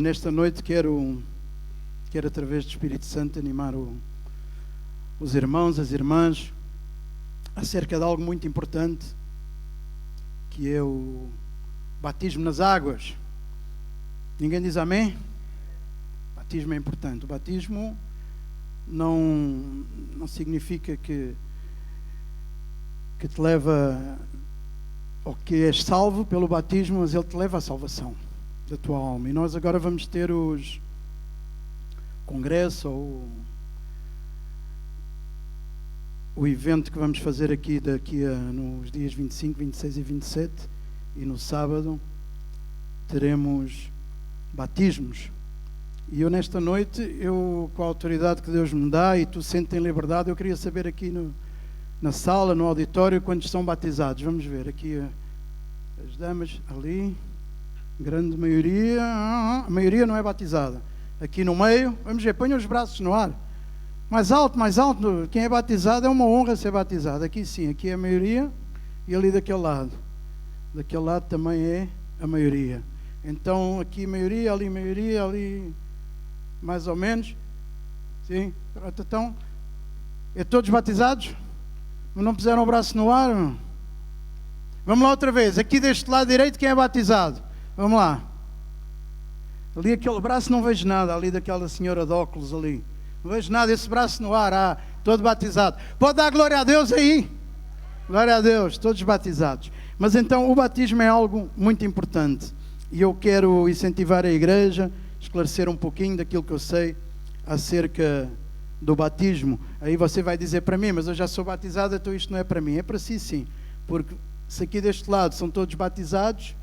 Nesta noite quero através do Espírito Santo animar os irmãos, as irmãs acerca de algo muito importante, que é o batismo nas águas. Ninguém diz amém? O batismo é importante. O batismo não significa que te leva, ou que és salvo pelo batismo, mas ele te leva à salvação da tua alma. E nós agora vamos ter os congresso ou o evento que vamos fazer aqui nos dias 25, 26 e 27, e no sábado teremos batismos. E eu nesta noite, com a autoridade que Deus me dá, e tu sentes em liberdade, eu queria saber aqui na sala, no auditório, quantos são batizados. Vamos ver aqui as damas ali, grande maioria. A maioria não é batizada. Aqui no meio, vamos ver, ponham os braços no ar. Mais alto, mais alto. Quem é batizado é uma honra ser batizado. Aqui sim, aqui é a maioria, e ali daquele lado. Daquele lado também é a maioria. Então aqui maioria, ali mais ou menos. Sim, então, é todos batizados? Não puseram o braço no ar? Vamos lá outra vez. Aqui deste lado direito, quem é batizado? Vamos lá. Ali aquele braço não vejo nada. Ali daquela senhora de óculos ali. Não vejo nada. Esse braço no ar. Todo batizado. Pode dar glória a Deus aí? Glória a Deus. Todos batizados. Mas então o batismo é algo muito importante. E eu quero incentivar a igreja, esclarecer um pouquinho daquilo que eu sei acerca do batismo. Aí você vai dizer para mim, mas eu já sou batizado, então isto não é para mim. É para si sim, porque se aqui deste lado são todos batizados,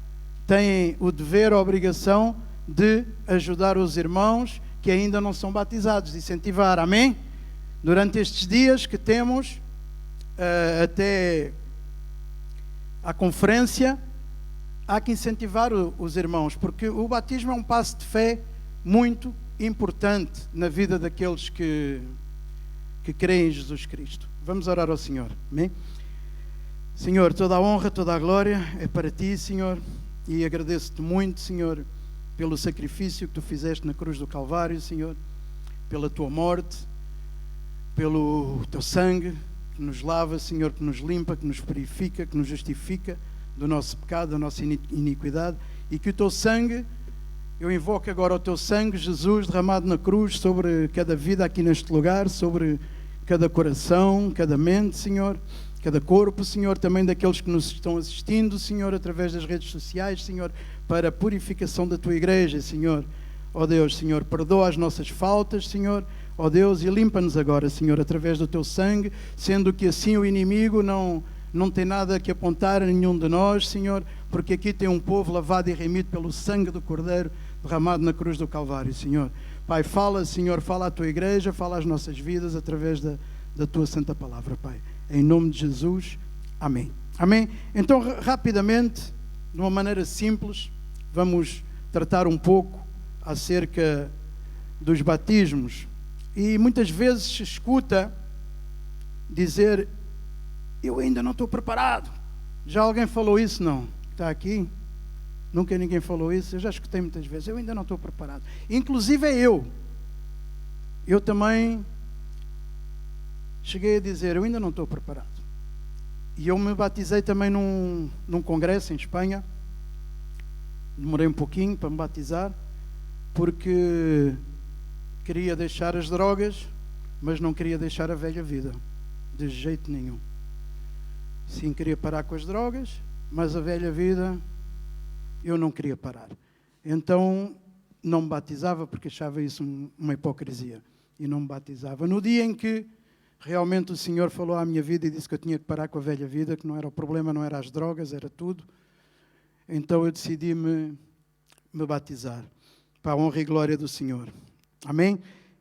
têm o dever, a obrigação de ajudar os irmãos que ainda não são batizados, de incentivar, amém? Durante estes dias que temos até à conferência, há que incentivar os irmãos, porque o batismo é um passo de fé muito importante na vida daqueles que creem em Jesus Cristo. Vamos orar ao Senhor, amém? Senhor, toda a honra, toda a glória é para Ti, Senhor, e agradeço-Te muito, Senhor, pelo sacrifício que Tu fizeste na cruz do Calvário, Senhor, pela Tua morte, pelo Teu sangue que nos lava, Senhor, que nos limpa, que nos purifica, que nos justifica do nosso pecado, da nossa iniquidade, e que o Teu sangue, eu invoco agora o Teu sangue, Jesus, derramado na cruz sobre cada vida aqui neste lugar, sobre cada coração, cada mente, Senhor, cada corpo, Senhor, também daqueles que nos estão assistindo, Senhor, através das redes sociais, Senhor, para a purificação da Tua igreja, Senhor. Ó Deus, Senhor, perdoa as nossas faltas, Senhor, ó Deus, e limpa-nos agora, Senhor, através do Teu sangue, sendo que assim o inimigo não tem nada que apontar a nenhum de nós, Senhor, porque aqui tem um povo lavado e remido pelo sangue do Cordeiro derramado na cruz do Calvário, Senhor. Pai, fala, Senhor, fala à Tua igreja, fala às nossas vidas através da Tua santa palavra, Pai. Em nome de Jesus, amém. Amém? Então, rapidamente, de uma maneira simples, vamos tratar um pouco acerca dos batismos. E muitas vezes se escuta dizer: eu ainda não estou preparado. Já alguém falou isso? Não? Está aqui? Nunca ninguém falou isso? Eu já escutei muitas vezes. Eu ainda não estou preparado. Inclusive eu. Eu também cheguei a dizer: eu ainda não estou preparado. E eu me batizei também num congresso em Espanha. Demorei um pouquinho para me batizar, porque queria deixar as drogas, mas não queria deixar a velha vida. De jeito nenhum. Sim, queria parar com as drogas, mas a velha vida eu não queria parar. Então não me batizava, porque achava isso uma hipocrisia. E não me batizava. No dia em que realmente o Senhor falou à minha vida e disse que eu tinha que parar com a velha vida, que não era o problema, não era as drogas, era tudo. Então eu decidi me batizar, para a honra e glória do Senhor. Amém?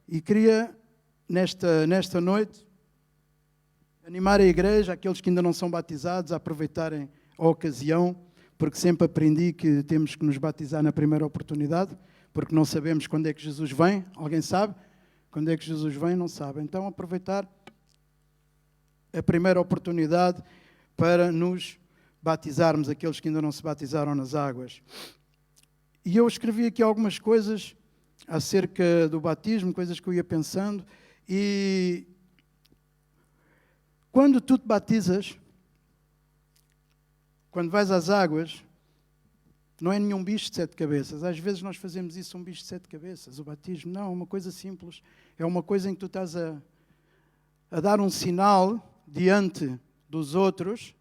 E queria, nesta noite, animar a igreja, aqueles que ainda não são batizados, a aproveitarem a ocasião, porque sempre aprendi que temos que nos batizar na primeira oportunidade, porque não sabemos quando é que Jesus vem. Alguém sabe? Quando é que Jesus vem? Não sabe. Então aproveitar a primeira oportunidade para nos batizarmos, aqueles que ainda não se batizaram nas águas. E eu escrevi aqui algumas coisas acerca do batismo, coisas que eu ia pensando. E quando tu te batizas, quando vais às águas, não é nenhum bicho de 7 cabeças. Às vezes nós fazemos isso, um bicho de 7 cabeças, o batismo. Não, é uma coisa simples. É uma coisa em que tu estás a dar um sinal diante dos outros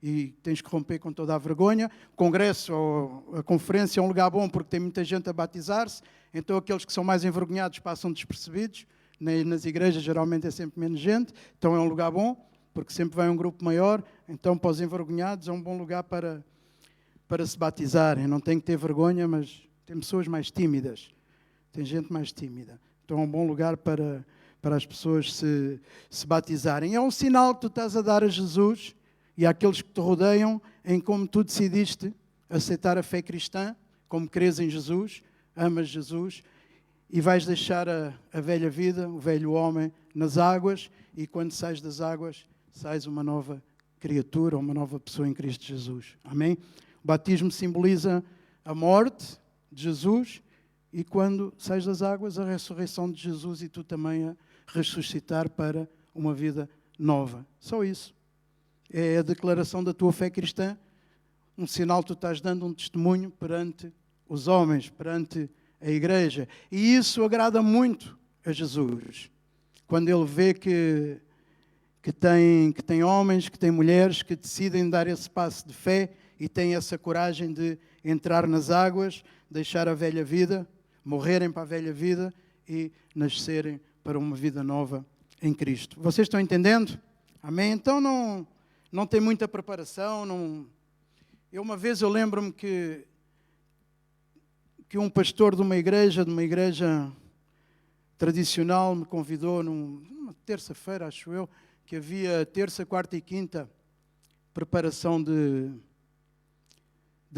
e tens que romper com toda a vergonha. O congresso ou a conferência é um lugar bom porque tem muita gente a batizar-se, então aqueles que são mais envergonhados passam despercebidos. Nas igrejas geralmente é sempre menos gente, então é um lugar bom, porque sempre vai um grupo maior. Então para os envergonhados é um bom lugar para se batizarem. Não tem que ter vergonha, mas tem pessoas mais tímidas, tem gente mais tímida. Então é um bom lugar para as pessoas se batizarem. É um sinal que tu estás a dar a Jesus e àqueles que te rodeiam em como tu decidiste aceitar a fé cristã, como crês em Jesus, amas Jesus, e vais deixar a velha vida, o velho homem, nas águas, e quando sais das águas, sais uma nova criatura, uma nova pessoa em Cristo Jesus. Amém? O batismo simboliza a morte de Jesus e quando sais das águas, a ressurreição de Jesus e tu também a ressuscitar para uma vida nova. Só isso. É a declaração da tua fé cristã, um sinal que tu estás dando, um testemunho perante os homens, perante a igreja. E isso agrada muito a Jesus. Quando ele vê que tem homens, que tem mulheres que decidem dar esse passo de fé e têm essa coragem de entrar nas águas, deixar a velha vida, morrerem para a velha vida e nascerem para uma vida nova em Cristo. Vocês estão entendendo? Amém? Então não tem muita preparação. Uma vez eu lembro-me que um pastor de uma igreja tradicional me convidou numa terça-feira, acho eu, que havia terça, quarta e quinta preparação de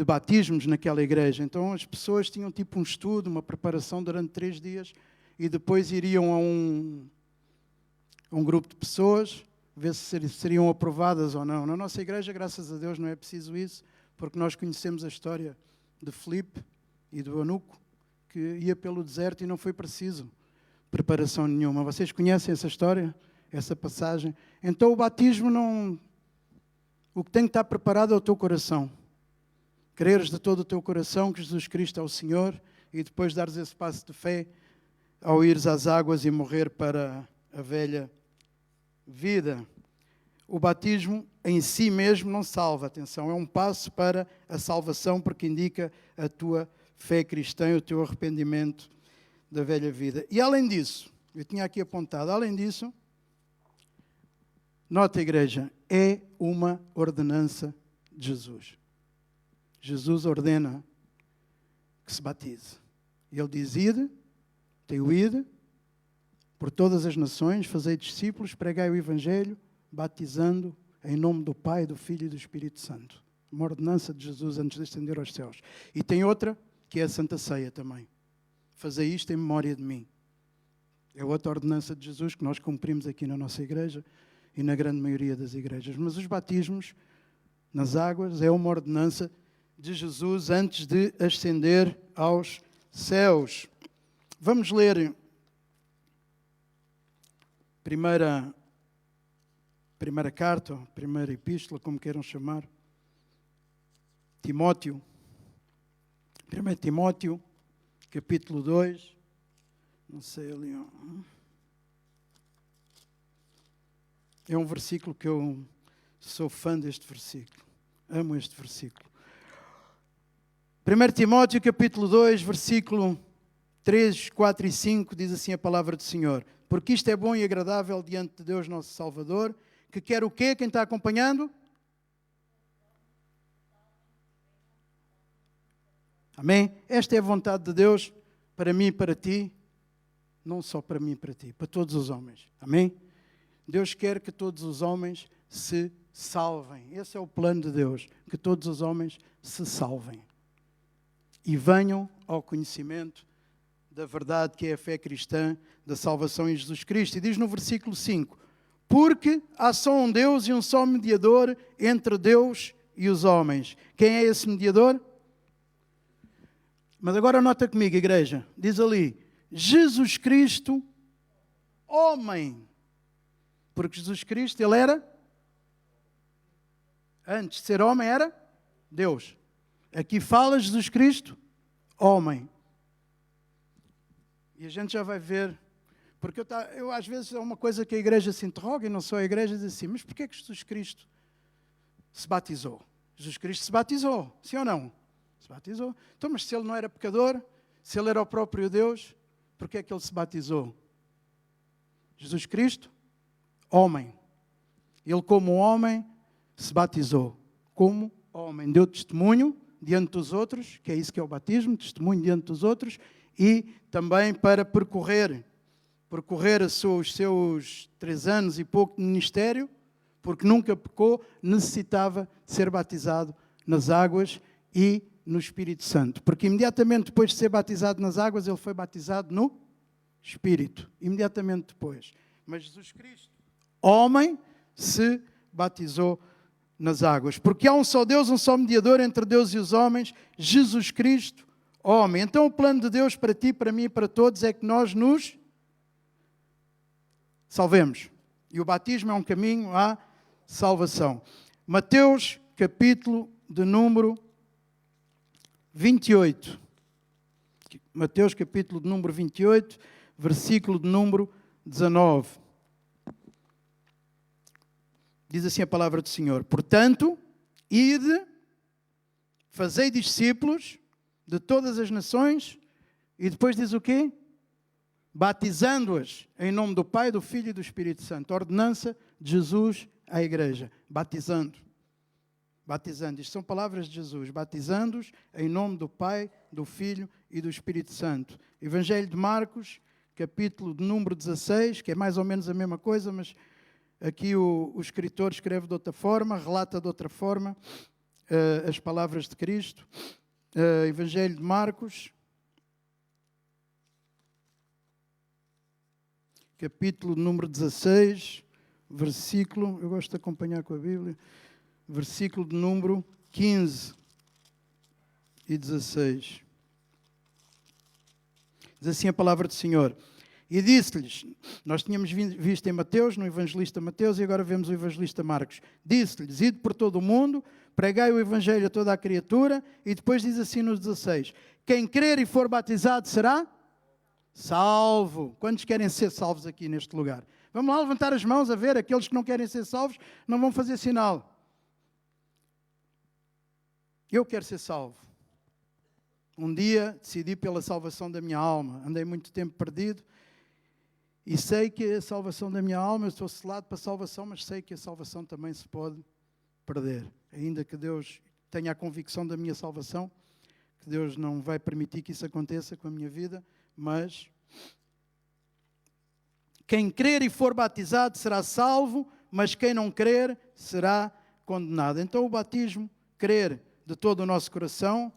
batismos naquela igreja. Então as pessoas tinham tipo um estudo, uma preparação durante 3 dias e depois iriam a um grupo de pessoas ver se seriam aprovadas ou não. Na nossa igreja, graças a Deus, não é preciso isso, porque nós conhecemos a história de Filipe e do eunuco, que ia pelo deserto e não foi preciso preparação nenhuma. Vocês conhecem essa história? Essa passagem? Então o batismo o que tem que estar preparado é o teu coração. Creres de todo o teu coração que Jesus Cristo é o Senhor e depois dares esse passo de fé ao ires às águas e morrer para a velha vida. O batismo em si mesmo não salva, atenção, é um passo para a salvação porque indica a tua fé cristã e o teu arrependimento da velha vida. E além disso, eu tinha aqui apontado, além disso, nota, igreja, é uma ordenança de Jesus. Jesus ordena que se batize. E ele diz, ide, tenho ido, por todas as nações, fazei discípulos, pregai o Evangelho, batizando em nome do Pai, do Filho e do Espírito Santo. Uma ordenança de Jesus antes de ascender aos céus. E tem outra, que é a Santa Ceia também. Fazei isto em memória de mim. É outra ordenança de Jesus que nós cumprimos aqui na nossa igreja e na grande maioria das igrejas. Mas os batismos nas águas é uma ordenança de Jesus antes de ascender aos céus. Vamos ler primeira carta, primeira epístola, como queiram chamar, Timóteo. 1 Timóteo, capítulo 2, não sei ali. É um versículo que eu sou fã deste versículo. Amo este versículo. 1 Timóteo, capítulo 2, versículo 3, 4 e 5, diz assim a palavra do Senhor. Porque isto é bom e agradável diante de Deus nosso Salvador, que quer o quê? Quem está acompanhando? Amém? Esta é a vontade de Deus para mim e para ti, não só para mim e para ti, para todos os homens. Amém? Deus quer que todos os homens se salvem. Esse é o plano de Deus, que todos os homens se salvem e venham ao conhecimento da verdade que é a fé cristã, da salvação em Jesus Cristo. E diz no versículo 5, porque há só um Deus e um só mediador entre Deus e os homens. Quem é esse mediador? Mas agora nota comigo, igreja. Diz ali, Jesus Cristo, homem. Porque Jesus Cristo, ele era, antes de ser homem, era Deus. Aqui fala Jesus Cristo, homem. E a gente já vai ver, porque eu às vezes é uma coisa que a igreja se interroga, e não só a igreja, diz assim, mas porquê é que Jesus Cristo se batizou? Jesus Cristo se batizou, sim ou não? Se batizou. Então, mas se ele não era pecador, se ele era o próprio Deus, porquê é que ele se batizou? Jesus Cristo, homem. Ele como homem se batizou. Como homem. Deu testemunho diante dos outros, que é isso que é o batismo, testemunho diante dos outros, e também para percorrer os seus 3 anos e pouco de ministério, porque nunca pecou, necessitava de ser batizado nas águas e no Espírito Santo. Porque imediatamente depois de ser batizado nas águas, ele foi batizado no Espírito. Imediatamente depois. Mas Jesus Cristo, homem, se batizou nas águas. Porque há um só Deus, um só mediador entre Deus e os homens, Jesus Cristo, homem. Então o plano de Deus para ti, para mim e para todos é que nós nos salvemos. E o batismo é um caminho à salvação. Mateus, capítulo de número 28. Mateus, capítulo de número 28, versículo de número 19. Diz assim a palavra do Senhor. Portanto, ide, fazei discípulos de todas as nações, e depois diz o quê? Batizando-as em nome do Pai, do Filho e do Espírito Santo. Ordenança de Jesus à igreja. Batizando. Batizando. Isto são palavras de Jesus. Batizando-os em nome do Pai, do Filho e do Espírito Santo. Evangelho de Marcos, capítulo de número 16, que é mais ou menos a mesma coisa, mas aqui o escritor escreve de outra forma, relata de outra forma as palavras de Cristo. Evangelho de Marcos, capítulo número 16, versículo, eu gosto de acompanhar com a Bíblia, versículo de número 15 e 16. Diz assim a palavra do Senhor. E disse-lhes, nós tínhamos visto em Mateus, no evangelista Mateus, e agora vemos o evangelista Marcos. Disse-lhes, ide por todo o mundo, pregai o evangelho a toda a criatura, e depois diz assim nos 16, quem crer e for batizado será salvo. Quantos querem ser salvos aqui neste lugar? Vamos lá levantar as mãos a ver, aqueles que não querem ser salvos não vão fazer sinal. Eu quero ser salvo. Um dia decidi pela salvação da minha alma. Andei muito tempo perdido e sei que a salvação da minha alma, eu estou selado para a salvação, mas sei que a salvação também se pode perder. Ainda que Deus tenha a convicção da minha salvação, que Deus não vai permitir que isso aconteça com a minha vida, mas quem crer e for batizado será salvo, mas quem não crer será condenado. Então o batismo, crer de todo o nosso coração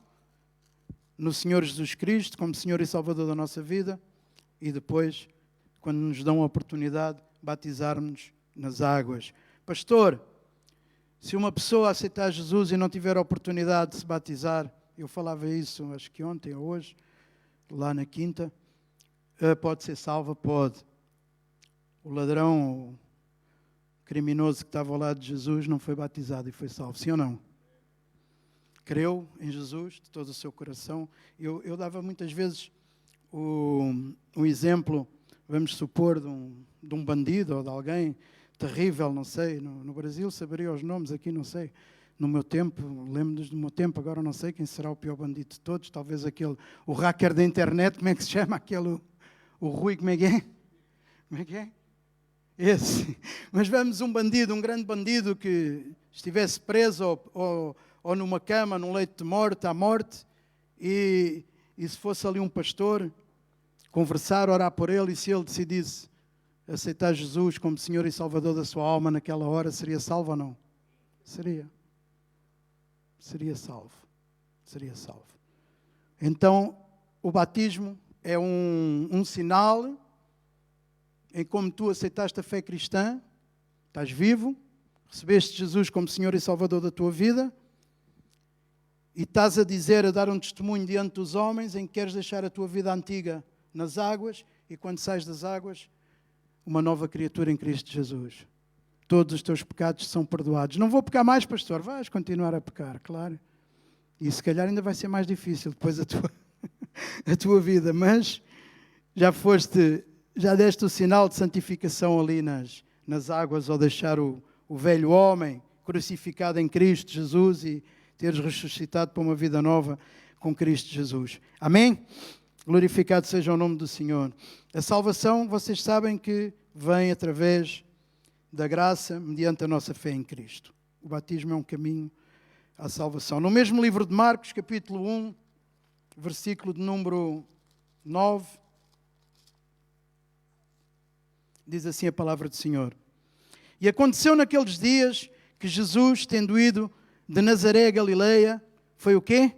no Senhor Jesus Cristo, como Senhor e Salvador da nossa vida, e depois, quando nos dão a oportunidade, batizarmos nas águas. Pastor, se uma pessoa aceitar Jesus e não tiver a oportunidade de se batizar, eu falava isso, acho que ontem ou hoje, lá na quinta, pode ser salva? Pode. O ladrão, o criminoso que estava ao lado de Jesus não foi batizado e foi salvo, sim ou não? Creu em Jesus de todo o seu coração. Eu dava muitas vezes um exemplo, vamos supor, de um bandido ou de alguém terrível, não sei, no Brasil saberia os nomes, aqui não sei. No meu tempo, lembro-nos do meu tempo, agora não sei quem será o pior bandido de todos, talvez o hacker da internet, como é que se chama aquele, o Rui, como é que é? Como é que é? Esse. Mas vamos um bandido, um grande bandido que estivesse preso ou numa cama, num leito de morte, à morte, e se fosse ali um pastor, conversar, orar por ele, e se ele decidisse aceitar Jesus como Senhor e Salvador da sua alma naquela hora, seria salvo ou não? Seria. Seria salvo. Seria salvo. Então, o batismo é um sinal em como tu aceitaste a fé cristã, estás vivo, recebeste Jesus como Senhor e Salvador da tua vida, e estás a dizer, a dar um testemunho diante dos homens em que queres deixar a tua vida antiga nas águas e quando sais das águas, uma nova criatura em Cristo Jesus. Todos os teus pecados são perdoados. Não vou pecar mais, pastor. Vais continuar a pecar, claro. E se calhar ainda vai ser mais difícil depois a tua vida. Mas já deste o sinal de santificação ali nas águas ao deixar o velho homem crucificado em Cristo Jesus e teres ressuscitado para uma vida nova com Cristo Jesus. Amém? Glorificado seja o nome do Senhor. A salvação, vocês sabem que vem através da graça, mediante a nossa fé em Cristo. O batismo é um caminho à salvação. No mesmo livro de Marcos, capítulo 1, versículo de número 9, diz assim a palavra do Senhor. E aconteceu naqueles dias que Jesus, tendo ido de Nazaré a Galileia, foi o quê?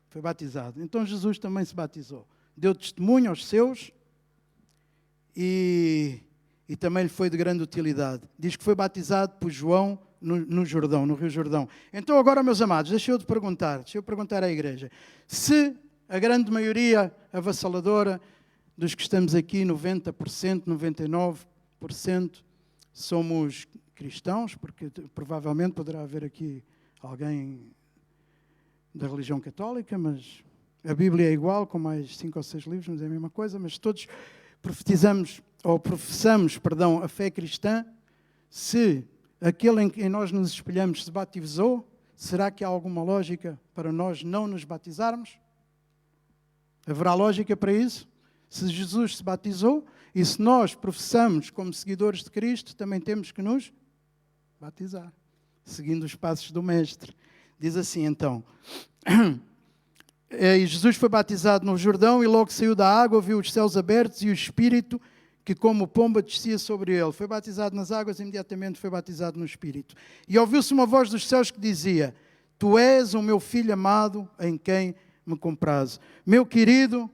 Foi batizado. Então Jesus também se batizou. Deu testemunho aos seus e também lhe foi de grande utilidade. Diz que foi batizado por João no Jordão, no Rio Jordão. Então agora, meus amados, deixa eu perguntar à igreja. Se a grande maioria avassaladora dos que estamos aqui, 90%, 99%, somos cristãos, porque provavelmente poderá haver aqui alguém da religião católica, mas a Bíblia é igual, com mais 5 ou 6 livros, mas é a mesma coisa, mas todos professamos a fé cristã. Se aquele em quem nós nos espelhamos se batizou, será que há alguma lógica para nós não nos batizarmos? Haverá lógica para isso? Se Jesus se batizou e se nós professamos como seguidores de Cristo, também temos que nos batizar, seguindo os passos do Mestre. Diz assim então, e Jesus foi batizado no Jordão e logo saiu da água, viu os céus abertos e o Espírito que como pomba descia sobre ele. Foi batizado nas águas e imediatamente foi batizado no Espírito. E ouviu-se uma voz dos céus que dizia, Tu és o meu Filho amado em quem me comprazo. Meu querido,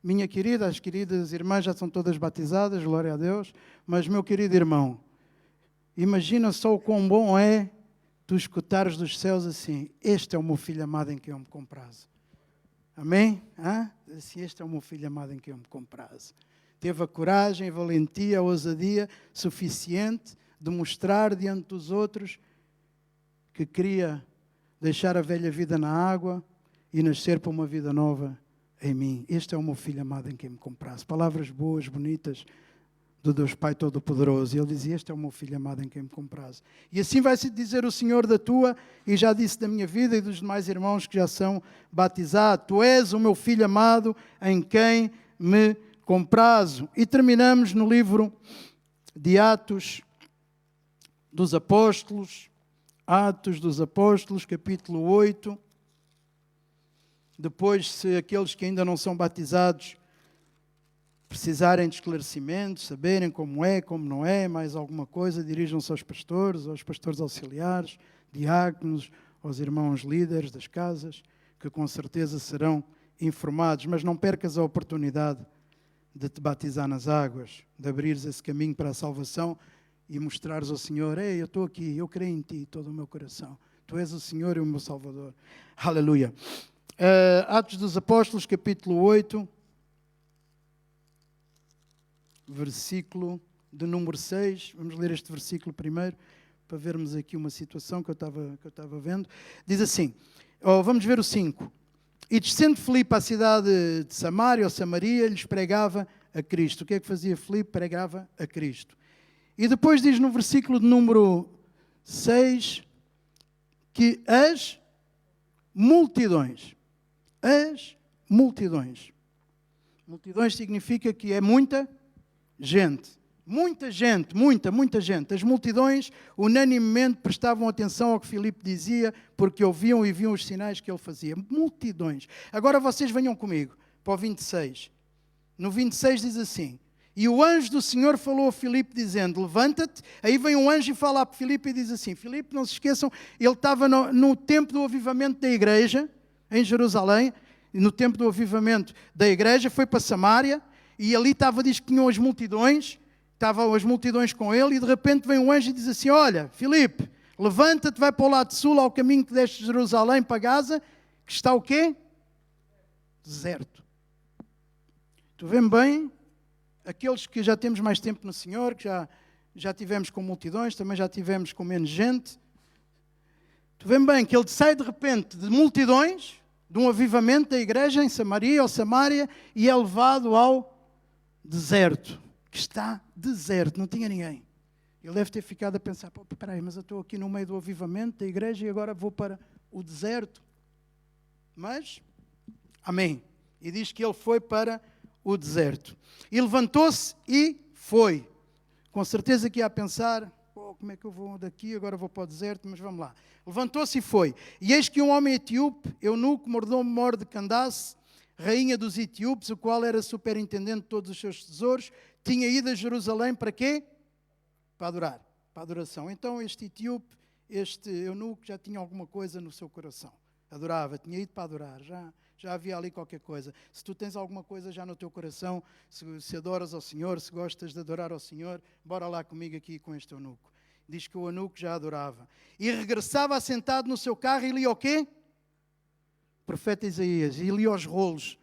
minha querida, as queridas irmãs já são todas batizadas, glória a Deus, mas meu querido irmão, imagina só o quão bom é tu escutares dos céus assim, este é o meu Filho amado em quem eu me comprazo. Amém? Assim, este é o meu Filho amado em quem eu me comprazo. Teve a coragem, a valentia, a ousadia suficiente de mostrar diante dos outros que queria deixar a velha vida na água e nascer para uma vida nova em mim. Este é o meu Filho amado em quem me comprazo. Palavras boas, bonitas do Deus Pai Todo-Poderoso. E ele dizia, este é o meu Filho amado em quem me comprazo. E assim vai se dizer o Senhor da tua, e já disse da minha vida e dos demais irmãos que já são batizados. Tu és o meu Filho amado em quem me comprazo. E terminamos no livro de Atos dos Apóstolos, capítulo 8. Depois, se aqueles que ainda não são batizados precisarem de esclarecimentos, saberem como é, como não é, mais alguma coisa, dirijam-se aos pastores auxiliares, diáconos, aos irmãos líderes das casas, que com certeza serão informados. Mas não percas a oportunidade de te batizar nas águas, de abrires esse caminho para a salvação e mostrares ao Senhor, eu estou aqui, eu creio em Ti, todo o meu coração. Tu és o Senhor e o meu Salvador. Aleluia. Atos dos Apóstolos, capítulo 8, versículo de número 6. Vamos ler este versículo primeiro, para vermos aqui uma situação que eu estava vendo. Diz assim, vamos ver o 5. E descendo Filipe à cidade de Samaria, ou Samaria, lhes pregava a Cristo. O que é que fazia Filipe? Pregava a Cristo. E depois diz no versículo de número 6, que as multidões. Multidões significa que é muita gente. Muita gente. As multidões unanimemente prestavam atenção ao que Filipe dizia, porque ouviam e viam os sinais que ele fazia. Multidões. Agora vocês venham comigo para o 26. No 26 diz assim, e o anjo do Senhor falou a Filipe dizendo, levanta-te. Aí vem um anjo e fala a Filipe e diz assim, Filipe, não se esqueçam, ele estava no tempo do avivamento da igreja, em Jerusalém, no tempo do avivamento da igreja, foi para Samaria, e ali diz que tinham estavam as multidões com ele, e de repente vem um anjo e diz assim, olha, Filipe, levanta-te, vai para o lado sul, ao caminho que desce de Jerusalém para Gaza, que está o quê? Deserto. Tu vês bem, aqueles que já temos mais tempo no Senhor, que já tivemos com multidões, também já tivemos com menos gente. Tu vês bem que ele sai de repente de multidões, de um avivamento da igreja em Samaria ou Samaria, e é levado ao deserto, que está deserto, não tinha ninguém. Ele deve ter ficado a pensar, espera aí, mas eu estou aqui no meio do avivamento da igreja e agora vou para o deserto. Mas, amém. E diz que ele foi para o deserto. E levantou-se e foi. Com certeza que ia a pensar, como é que eu vou daqui, agora vou para o deserto, mas vamos lá. Levantou-se e foi. E eis que um homem etíope, eunuco, mordomo de Candace, rainha dos etíopes, o qual era superintendente de todos os seus tesouros, tinha ido a Jerusalém para quê? Para adorar, para adoração. Então este etíope, este eunuco já tinha alguma coisa no seu coração. Adorava, tinha ido para adorar, já havia ali qualquer coisa. Se tu tens alguma coisa já no teu coração, se adoras ao Senhor, se gostas de adorar ao Senhor, bora lá comigo aqui com este eunuco. Diz que o eunuco já adorava. E regressava assentado no seu carro e lia o quê? O profeta Isaías. E lia os rolos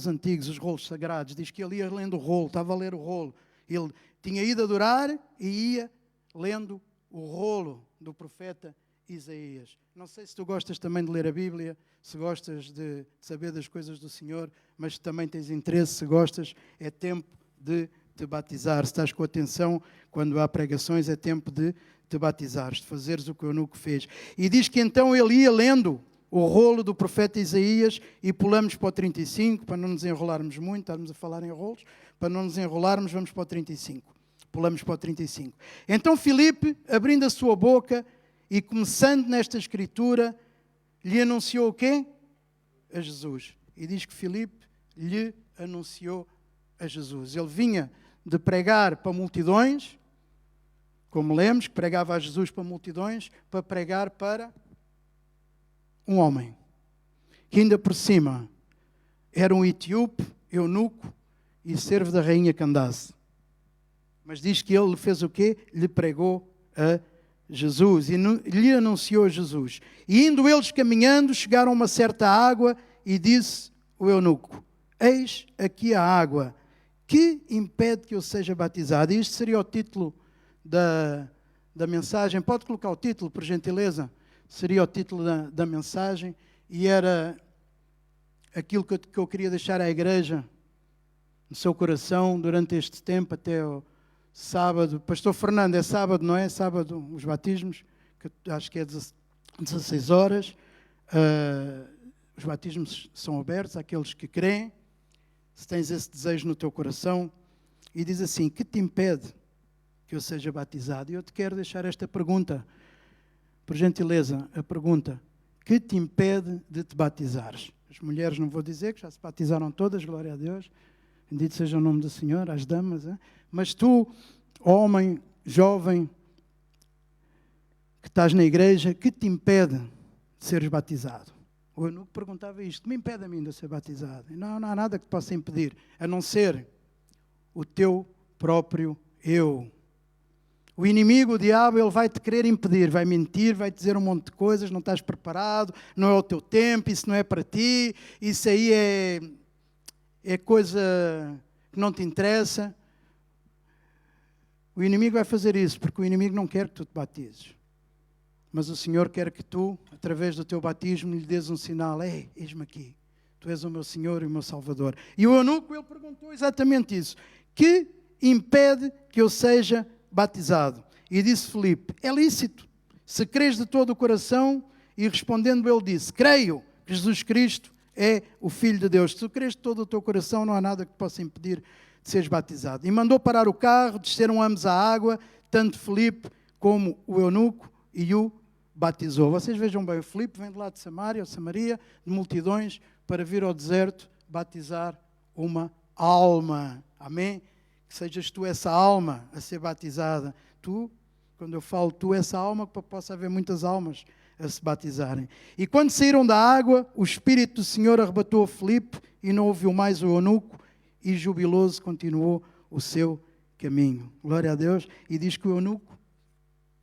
antigos, os rolos sagrados. Diz que ele ia lendo o rolo, estava a ler o rolo. Ele tinha ido adorar e ia lendo o rolo do profeta Isaías. Não sei se tu gostas também de ler a Bíblia, se gostas de saber das coisas do Senhor, mas se também tens interesse, se gostas, é tempo de te batizar. Se estás com atenção, quando há pregações, é tempo de te batizares, de fazeres o que o eunuco fez. E diz que então ele ia lendo o rolo do profeta Isaías, e pulamos para o 35, para não nos enrolarmos muito, estamos a falar em rolos, para não nos enrolarmos, vamos para o 35. Pulamos para o 35. Então Filipe, abrindo a sua boca e começando nesta escritura, lhe anunciou o quê? A Jesus. E diz que Filipe lhe anunciou a Jesus. Ele vinha de pregar para multidões, como lemos, que pregava a Jesus para multidões, para pregar para um homem, que ainda por cima era um etíope, eunuco e servo da rainha Candace. Mas diz que ele fez o quê? Lhe pregou a Jesus e lhe anunciou a Jesus. E indo eles caminhando, chegaram a uma certa água e disse o eunuco: eis aqui a água, que impede que eu seja batizado? E isto seria o título da mensagem. Pode colocar o título, por gentileza? Seria o título da mensagem, e era aquilo que eu queria deixar à igreja no seu coração durante este tempo, até o sábado. Pastor Fernando, é sábado, não é? Sábado, os batismos, que acho que é 16 horas. Os batismos são abertos àqueles que creem. Se tens esse desejo no teu coração, e diz assim: que te impede que eu seja batizado? E eu te quero deixar esta pergunta, por gentileza, a pergunta: que te impede de te batizares? As mulheres não vou dizer, que já se batizaram todas, glória a Deus, bendito seja o nome do Senhor, as damas, mas tu, homem, jovem, que estás na igreja, que te impede de seres batizado? O eunuco perguntava isto: que me impede a mim de ser batizado? E não há nada que te possa impedir, a não ser o teu próprio eu. O inimigo, o diabo, ele vai te querer impedir, vai mentir, vai te dizer um monte de coisas, não estás preparado, não é o teu tempo, isso não é para ti, isso aí é coisa que não te interessa. O inimigo vai fazer isso, porque o inimigo não quer que tu te batizes. Mas o Senhor quer que tu, através do teu batismo, lhe dês um sinal: ei, eis-me aqui, tu és o meu Senhor e o meu Salvador. E o eunuco, ele perguntou exatamente isso: que impede que eu seja batizado? E disse Filipe: é lícito, se creres de todo o coração. E respondendo ele disse: creio que Jesus Cristo é o Filho de Deus. Se tu creres de todo o teu coração, não há nada que te possa impedir de seres batizado. E mandou parar o carro, desceram ambos à água, tanto Filipe como o eunuco, e o batizou. Vocês vejam bem, o Filipe vem de lá de Samaria, ou Samaria, de multidões, para vir ao deserto batizar uma alma. Amém? Que sejas tu essa alma a ser batizada. Tu, quando eu falo tu, essa alma, que possa haver muitas almas a se batizarem. E quando saíram da água, o Espírito do Senhor arrebatou a Filipe e não ouviu mais o eunuco, e jubiloso continuou o seu caminho. Glória a Deus. E diz que o eunuco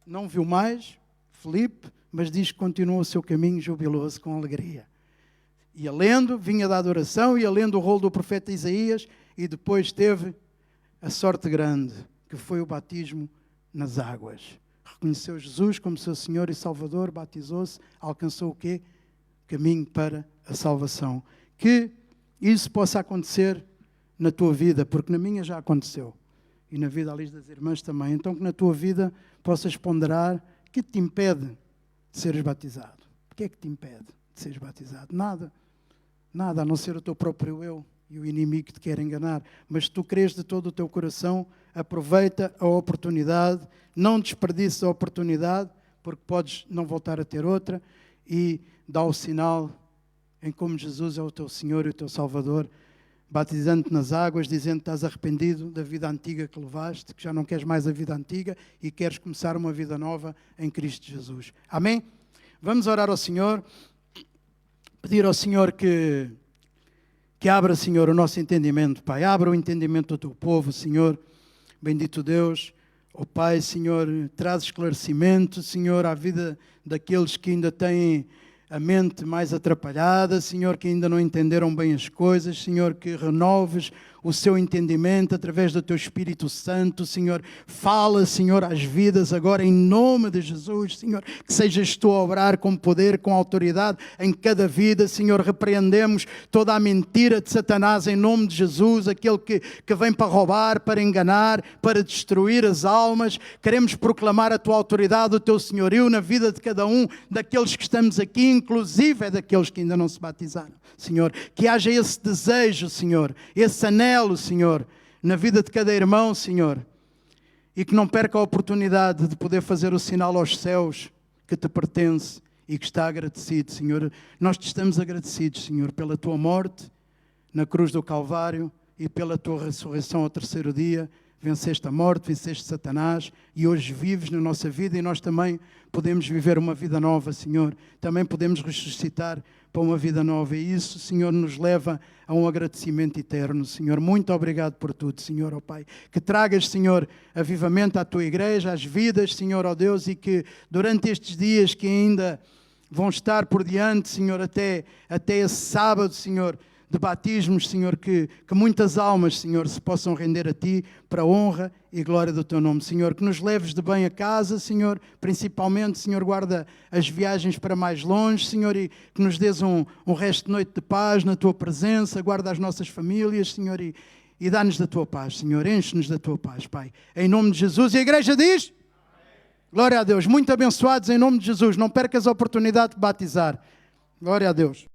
não viu mais Filipe, mas diz que continuou o seu caminho jubiloso, com alegria. Ia lendo, vinha da adoração, ia lendo o rolo do profeta Isaías e depois teve a sorte grande, que foi o batismo nas águas. Reconheceu Jesus como seu Senhor e Salvador, batizou-se, alcançou o quê? Caminho para a salvação. Que isso possa acontecer na tua vida, porque na minha já aconteceu. E na vida ali das irmãs também. Então que na tua vida possas ponderar o que te impede de seres batizado. O que é que te impede de seres batizado? Nada. Nada, a não ser o teu próprio eu e o inimigo que te quer enganar. Mas se tu crês de todo o teu coração, aproveita a oportunidade, não desperdices a oportunidade, porque podes não voltar a ter outra, e dá o sinal em como Jesus é o teu Senhor e o teu Salvador, batizando-te nas águas, dizendo que estás arrependido da vida antiga que levaste, que já não queres mais a vida antiga e queres começar uma vida nova em Cristo Jesus. Amém? Vamos orar ao Senhor, pedir ao Senhor que abra, Senhor, o nosso entendimento, Pai. Abra o entendimento do teu povo, Senhor. Bendito Deus. Ó Pai, Senhor, traz esclarecimento, Senhor, à vida daqueles que ainda têm a mente mais atrapalhada, Senhor, que ainda não entenderam bem as coisas, Senhor, que renoves o seu entendimento através do Teu Espírito Santo, Senhor. Fala, Senhor, às vidas agora, em nome de Jesus, Senhor, que sejas Tu a obrar com poder, com autoridade em cada vida, Senhor. Repreendemos toda a mentira de Satanás em nome de Jesus, aquele que vem para roubar, para enganar, para destruir as almas. Queremos proclamar a Tua autoridade, o Teu senhorio na vida de cada um daqueles que estamos aqui, inclusive é daqueles que ainda não se batizaram, Senhor. Que haja esse desejo, Senhor, esse anelo, Senhor, na vida de cada irmão, Senhor, e que não perca a oportunidade de poder fazer o sinal aos céus que te pertence e que está agradecido, Senhor. Nós te estamos agradecidos, Senhor, pela Tua morte na cruz do Calvário e pela Tua ressurreição ao terceiro dia. Venceste a morte, venceste Satanás e hoje vives na nossa vida e nós também podemos viver uma vida nova, Senhor. Também podemos ressuscitar para uma vida nova e isso, Senhor, nos leva a um agradecimento eterno, Senhor. Muito obrigado por tudo, Senhor, ó Pai. Que tragas, Senhor, avivamento à Tua igreja, às vidas, Senhor, ó Deus, e que durante estes dias que ainda vão estar por diante, Senhor, até esse sábado, Senhor, de batismos, Senhor, que muitas almas, Senhor, se possam render a Ti para a honra e glória do Teu nome, Senhor. Que nos leves de bem a casa, Senhor, principalmente, Senhor, guarda as viagens para mais longe, Senhor, e que nos dês um resto de noite de paz na Tua presença, guarda as nossas famílias, Senhor, e dá-nos da Tua paz, Senhor, enche-nos da Tua paz, Pai. Em nome de Jesus. E a igreja diz? Glória a Deus. Muito abençoados em nome de Jesus. Não percas a oportunidade de batizar. Glória a Deus.